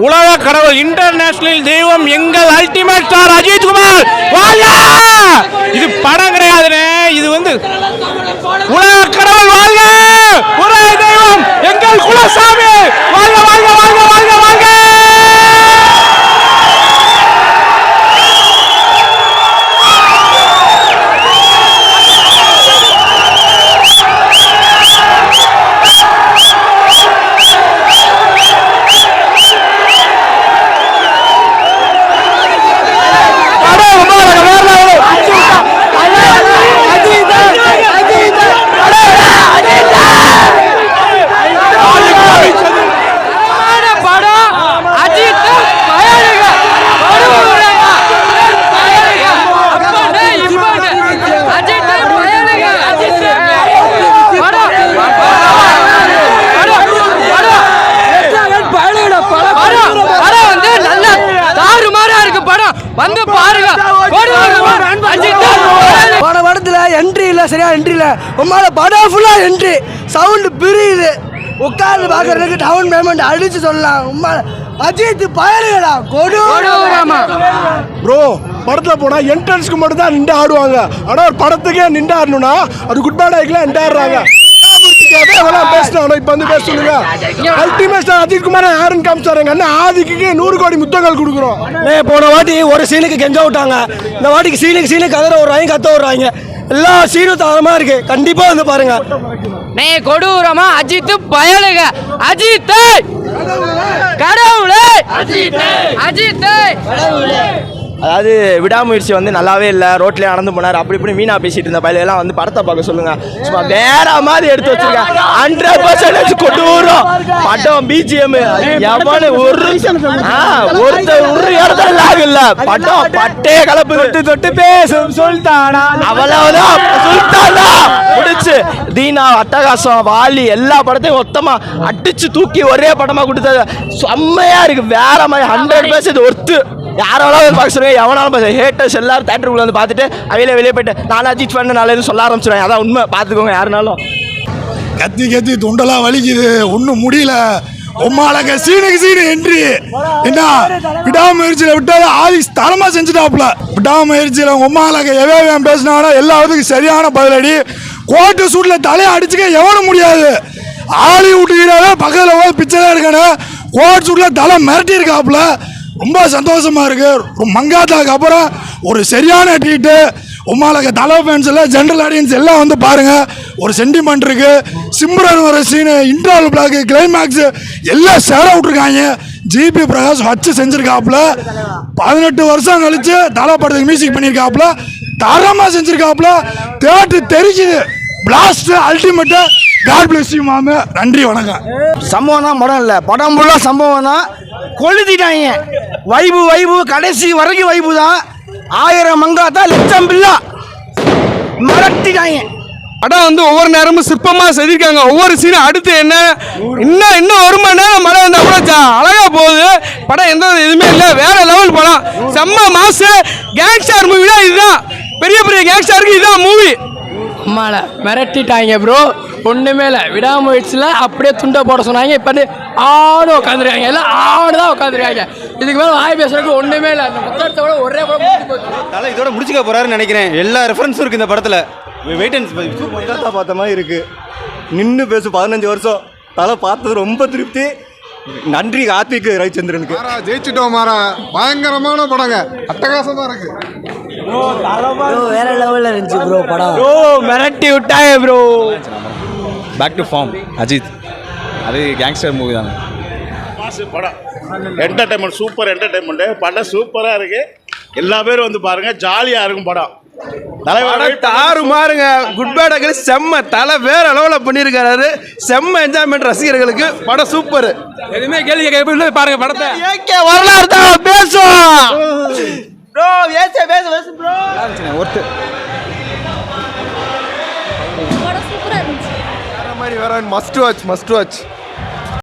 உலக கடவுள் இன்டர்நேஷனல் தெய்வம் எங்கள் அல்டிமேட் ஸ்டார் அஜித் குமார் வாழ்க. இது படம் கிடையாதுனே, இது வந்து உலக கடவுள் வாழ்க, உலக தெய்வம் எங்கள் குலசாமி வாழ்க வாழ்க வாழ்க வாழ்க வாழ்க. வந்து பாருங்க, போன படத்துல என்ட்ரி இல்ல, சரியா என்ட்ரி இல்ல. உமால படம் ஃபுல்லா என்ட்ரி, சவுண்ட் பிரியுது, உட்கார்ந்து பாக்குறதுக்கு டவுன் பேமெண்ட் அடிச்சு சொல்லலாம். உமா அஜித் பயலுடா கொடூரமா. ப்ரோ படத்துல போனா என்ட்ரன்ஸ்க்கு மட்டும் தான் நின்று ஆடுவாங்க. ஆனா ஒரு படத்துக்கே நின்று ஆடணும்னா அது குட் பேட் ஆகிக்கலாம் நின்று ஆடுறாங்க. ஆதிக்கு 100 கோடி முத்தங்கள் கொடுக்குறோம். போன வாட்டி ஒரு சீனுக்கு கெஞ்ச விட்டாங்க, இந்த வாட்டிக்கு சீனுக்கு கதற விடுறாங்க, கத்த விடுறாங்க. எல்லா சீனும் தரமா இருக்கு, கண்டிப்பா வந்து பாருங்க. கொடூரமா அஜித் பயலுக, அஜித் கடவுளே, அஜித் அதாவது விடாமுயற்சி வந்து நல்லாவே இல்லை, ரோட்லேயே நடந்து போனார், அப்படி இப்படி மீனா பேசிட்டு இருந்த பயிலெல்லாம் வந்து படத்தை பார்க்க சொல்லுங்க. சும்மா வேற மாதிரி எடுத்து வச்சிருக்கேன். 100% கொடூரம் படம். பிஜிஎம் எவனு ஒரு இடத்துல லாக் இல்ல, படம் பட்டே கலப்பு. தொட்டு தொட்டு பேசும் சுல்தானா, அவ்வளவுதான் சுல்தானா முடிச்சு. தீனா, அட்டகாசம், வாலி எல்லா படத்தையும் மொத்தமா அடிச்சு தூக்கி ஒரே படமா கொடுத்தது செம்மையா இருக்கு. வேற மாதிரி 100% ஒர்த்து. யாராலும் பார்க்க சொல்லுங்க, எவனாலும் ஹேட்டர்ஸ் எல்லாரும் தேட்டருக்குள்ள வந்து பார்த்துட்டு அவையில வெளியே போயிட்டு நாலு அஜித் ஃபேன் நாலு சொல்ல ஆரம்பிச்சிடுவேன். அதான் உண்மை, பார்த்துக்கோங்க யாருனாலும். கத்தி தொண்டெல்லாம் வலிக்குது, ஒன்றும் முடியல. உமாலக சீனுக்கு என்ட்ரி என்ன விடாமுயற்சியில் விட்டாலும் ஆதி தரமாக செஞ்சுட்டாப்புல. விடாமுயற்சியில் உமாலக எவ்வளோ பேசினாங்கன்னா எல்லாத்துக்கும் சரியான பதிலடி. கோட்டு சூட்டில் தலையை அடிச்சுக்க எவனும் முடியாது. ஹாலிவுட் ஹீரோவே பக்கத்தில் போய் பிச்சை தான் எடுக்கணும். கோட் சூட்டில் தலை மிரட்டி இருக்காப்புல. ரொம்ப சந்தோஷமா இருக்கு. மங்காத்தாக்கு அப்புறம் ஒரு சரியான ட்ரீட்டு. உமாலக தலை ஃபேன்ஸ் எல்லாம், ஜென்ரல் ஆடியன்ஸ் எல்லாம் வந்து பாருங்க. ஒரு சென்டிமெண்ட் இருக்கு. சிம்ரன் வர சீனு, இன்டர்வல் பிளாக், கிளைமேக்ஸ் எல்லாம் சேர விட்டுருக்காங்க. ஜிபி பிரகாஷ் வச்சு செஞ்சிருக்காப்புல. 18 வருஷம் கழிச்சு தலை படத்துக்கு மியூசிக் பண்ணியிருக்காப்புல. தரமா செஞ்சிருக்காப்புல. தேட்டர் தெரிக்குது. பிளாஸ்ட் அல்டிமேட்டா. காட் பிளஸ் யூ மாமே. நன்றி, வணக்கம். சம்பவம் தான் படம் இல்லை, படம் ஃபுல்லாக சம்பவம் தான். கொளுத்திட்டாங்க. வைபு கடைசி வரைக்கும் வைபு தான். 1000 மங்காத்தா லட்சம் பில்லா மிரட்டிட்டாங்க. படம் வந்து ஒவ்வொரு நேரமும் சிற்பமாக செஞ்சிருக்காங்க. ஒவ்வொரு சீனும் அடுத்து இன்னும் 1 மணி நேரம் மழை வந்தால் கூட அழகா போகுது. படம் எந்த எதுவுமே இல்லை, வேற லெவல் படம். செம்ம மாசு கேங்ஸ்டர் மூவி தான். இதுதான் பெரிய கேங்ஸ்டருக்கு இதுதான் மூவி. அம்மால மிரட்டிட்டாங்க ப்ரோ, ஒன்றுமே இல்லை. விடாமுயற்சியில் அப்படியே துண்டை போட சொன்னாங்க. இப்போ வந்து ஆடு உட்காந்துருக்காங்க, எல்லாம் ஆடு தான் உட்காந்துருக்காங்க. இதுக்கு மேலே வாய் பேசுறதுக்கு ஒன்றுமே இல்லை. அந்த புத்தகத்தோட ஒரே தலை இதோட முடிச்சுக்க போறாருன்னு நினைக்கிறேன். எல்லா ரெஃபரன்ஸும் இருக்குது இந்த படத்தில். வெயிட்டன்ஸ் பார்த்த மாதிரி இருக்குது. நின்று பேசும் 15 வருஷம் தலை பார்த்தது ரொம்ப திருப்தி. நன்றி ஆத்விக் ரவிச்சந்திரனுக்கு. ஜெயிச்சிட்டோம் மாறா. பயங்கரமான படங்க, அட்டகாசமா இருக்கு. வேற லெவல்ல இருந்துச்சு ப்ரோ படம். ப்ரோ மிரட்டி விட்டாயே bro. Back to form Ajith. அது கேங்ஸ்டர் மூவி தானே. படம் என்டர்டைன்மெண்ட், சூப்பர் என்டர்டைன்மெண்ட். படம் சூப்பராக இருக்கு. எல்லா பேரும் வந்து பாருங்க, ஜாலியாக இருக்கும் படம். தாறு மாறுங்க. குட் பேட் செம்ம. தலை வேற அளவில் பண்ணியிருக்காரு. செம்ம என்ஜாய்மெண்ட் ரசிகர்களுக்கு. படம் சூப்பர். எதுவுமே கேள்வி கேட்க பாருங்க படத்தை. வரலாறு தான் பேசுவோம் ப்ரோ. பேசு ப்ரோ. ஒர்த்து சூப்பரா இருந்துச்சு. வேற மாதிரி வேற மஸ்ட் வாட்ச்